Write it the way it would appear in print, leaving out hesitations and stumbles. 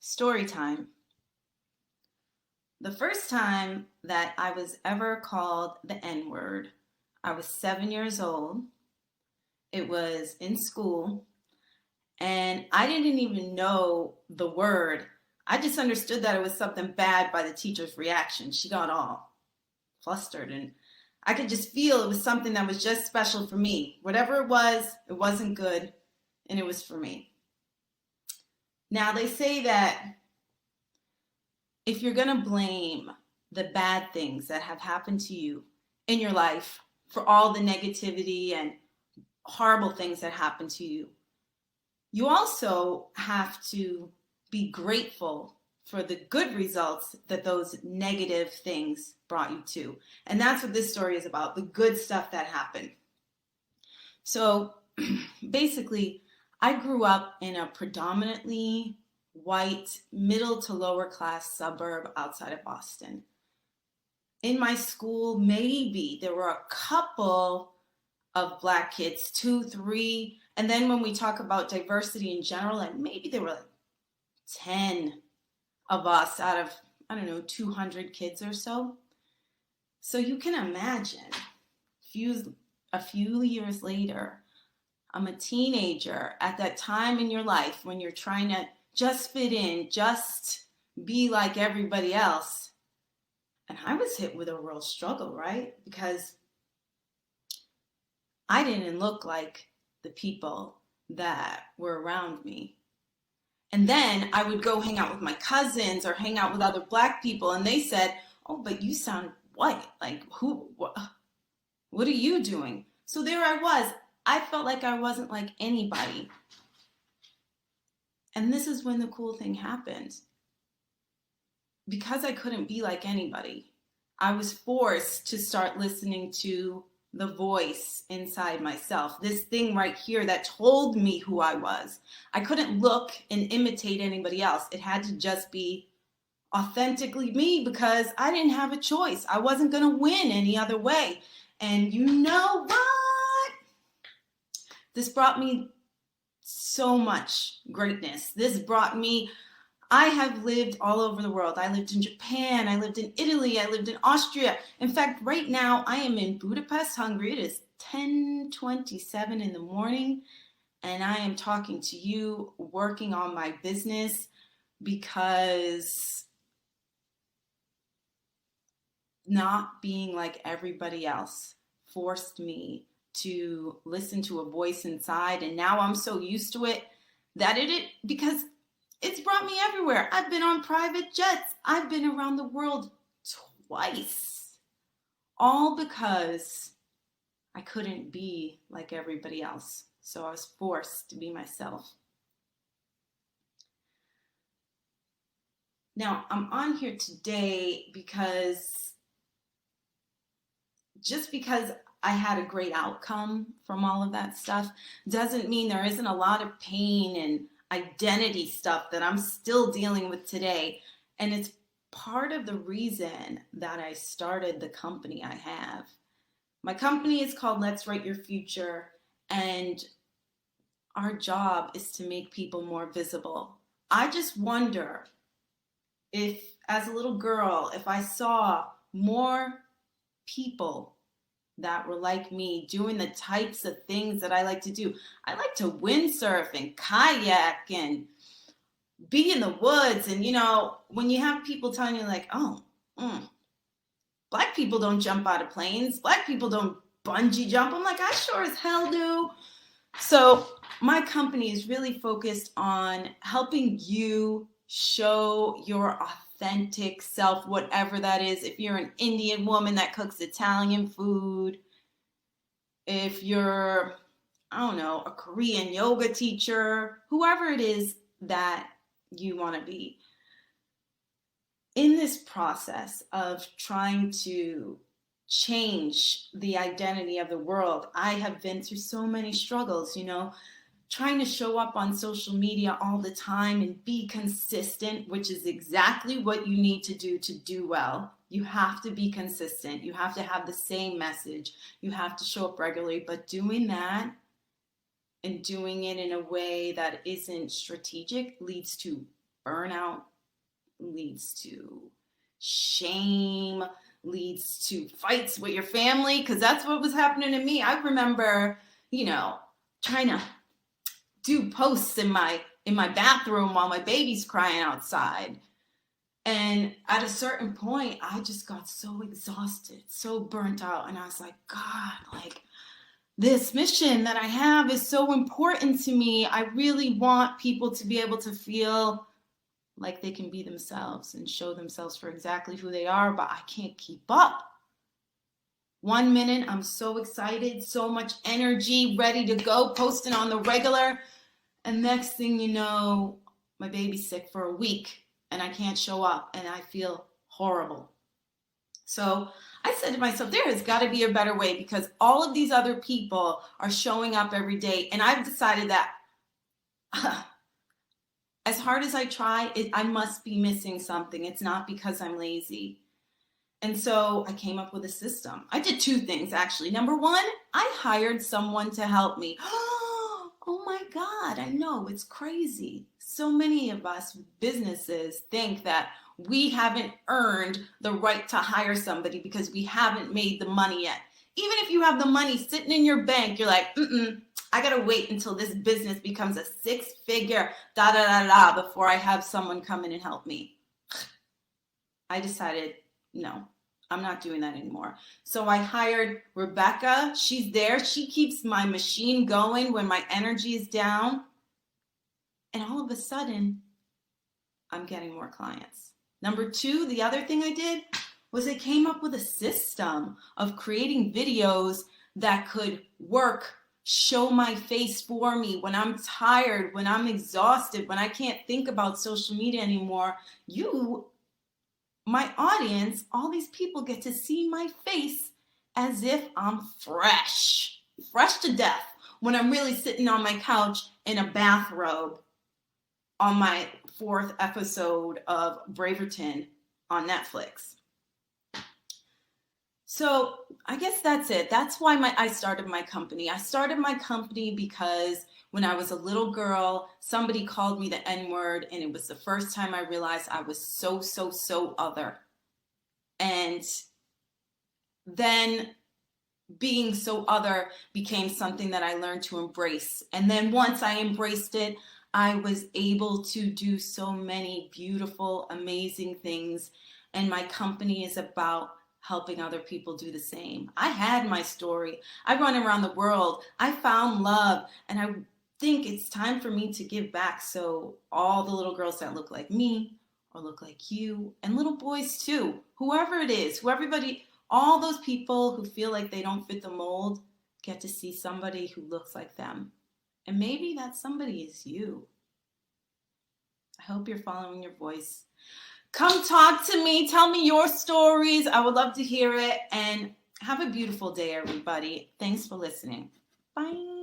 Story time. The first time that I was ever called the N word, I was 7 years old. It was in school, and I didn't even know the word. I just understood that it was something bad by the teacher's reaction. She got all flustered, and I could just feel it was something that was just special for me. Whatever it wasn't good, and it was for me. Now, they say that if you're going to blame the bad things that have happened to you in your life for all the negativity and horrible things that happen to you, you also have to be grateful for the good results that those negative things brought you to. And that's what this story is about, the good stuff that happened. So basically, I grew up in a predominantly white, middle to lower class suburb outside of Boston. In my school, maybe there were a couple of Black kids, two, three. And then when we talk about diversity in general, and maybe there were like 10 of us out of, I don't know, 200 kids or so. So you can imagine a few years later, I'm a teenager at that time in your life when you're trying to just fit in, just be like everybody else. And I was hit with a real struggle, right? Because I didn't look like the people that were around me. And then I would go hang out with my cousins or hang out with other Black people, and they said, "Oh, but you sound white. Like, what are you doing?" So there I was. I felt like I wasn't like anybody. And this is when the cool thing happened. Because I couldn't be like anybody, I was forced to start listening to the voice inside myself, this thing right here that told me who I was. I couldn't look and imitate anybody else. It had to just be authentically me because I didn't have a choice. I wasn't going to win any other way. And you know what? This brought me so much greatness. I have lived all over the world. I lived in Japan, I lived in Italy, I lived in Austria. In fact, right now I am in Budapest, Hungary. It is 10:27 in the morning, and I am talking to you, working on my business, because not being like everybody else forced me to listen to a voice inside. And now I'm so used to it that because it's brought me everywhere. I've been on private jets. I've been around the world twice. All because I couldn't be like everybody else. So I was forced to be myself. Now, I'm on here today because I had a great outcome from all of that stuff doesn't mean there isn't a lot of pain and identity stuff that I'm still dealing with today. And it's part of the reason that I started the company I have. My company is called Let's Write Your Future, and our job is to make people more visible. I just wonder if, as a little girl, if I saw more people that were like me doing the types of things that I like to do. I like to windsurf and kayak and be in the woods. And, when you have people telling you like, oh, Black people don't jump out of planes. Black people don't bungee jump. I'm like, I sure as hell do. So my company is really focused on helping you show your authentic self, whatever that is. If you're an Indian woman that cooks Italian food, if you're, I don't know, a Korean yoga teacher, whoever it is that you want to be. In this process of trying to change the identity of the world, I have been through so many struggles, trying to show up on social media all the time and be consistent, which is exactly what you need to do well. You have to be consistent. You have to have the same message. You have to show up regularly, but doing that and doing it in a way that isn't strategic leads to burnout, leads to shame, leads to fights with your family, because that's what was happening to me. I remember, trying to do posts in my bathroom while my baby's crying outside. And at a certain point, I just got so exhausted, so burnt out. And I was like, God, like, this mission that I have is so important to me. I really want people to be able to feel like they can be themselves and show themselves for exactly who they are, but I can't keep up. 1 minute, I'm so excited, so much energy, ready to go, posting on the regular. And next thing you know, my baby's sick for a week and I can't show up and I feel horrible. So I said to myself, there has got to be a better way, because all of these other people are showing up every day. And I've decided that as hard as I try, I must be missing something. It's not because I'm lazy. And so I came up with a system. I did 2 things, actually. Number 1, I hired someone to help me. Oh my God, I know, it's crazy. So many of us businesses think that we haven't earned the right to hire somebody because we haven't made the money yet. Even if you have the money sitting in your bank, you're like, I gotta wait until this business becomes a 6-figure before I have someone come in and help me. I decided, no, I'm not doing that anymore. So I hired Rebecca. She's there. She keeps my machine going when my energy is down. And all of a sudden, I'm getting more clients. Number 2, the other thing I did was I came up with a system of creating videos that could work, show my face for me when I'm tired, when I'm exhausted, when I can't think about social media anymore. My audience, all these people get to see my face as if I'm fresh to death, when I'm really sitting on my couch in a bathrobe on my 4th episode of Braverton on Netflix. So I guess that's it. That's why I started my company. I started my company because when I was a little girl, somebody called me the N-word, and it was the first time I realized I was so other. And then being so other became something that I learned to embrace. And then once I embraced it, I was able to do so many beautiful, amazing things. And my company is about helping other people do the same. I had my story. I run around the world. I found love. And I think it's time for me to give back, so all the little girls that look like me or look like you, and little boys too, whoever it is, all those people who feel like they don't fit the mold get to see somebody who looks like them. And maybe that somebody is you. I hope you're following your voice. Come talk to me. Tell me your stories. I would love to hear it. And have a beautiful day, everybody. Thanks for listening. Bye.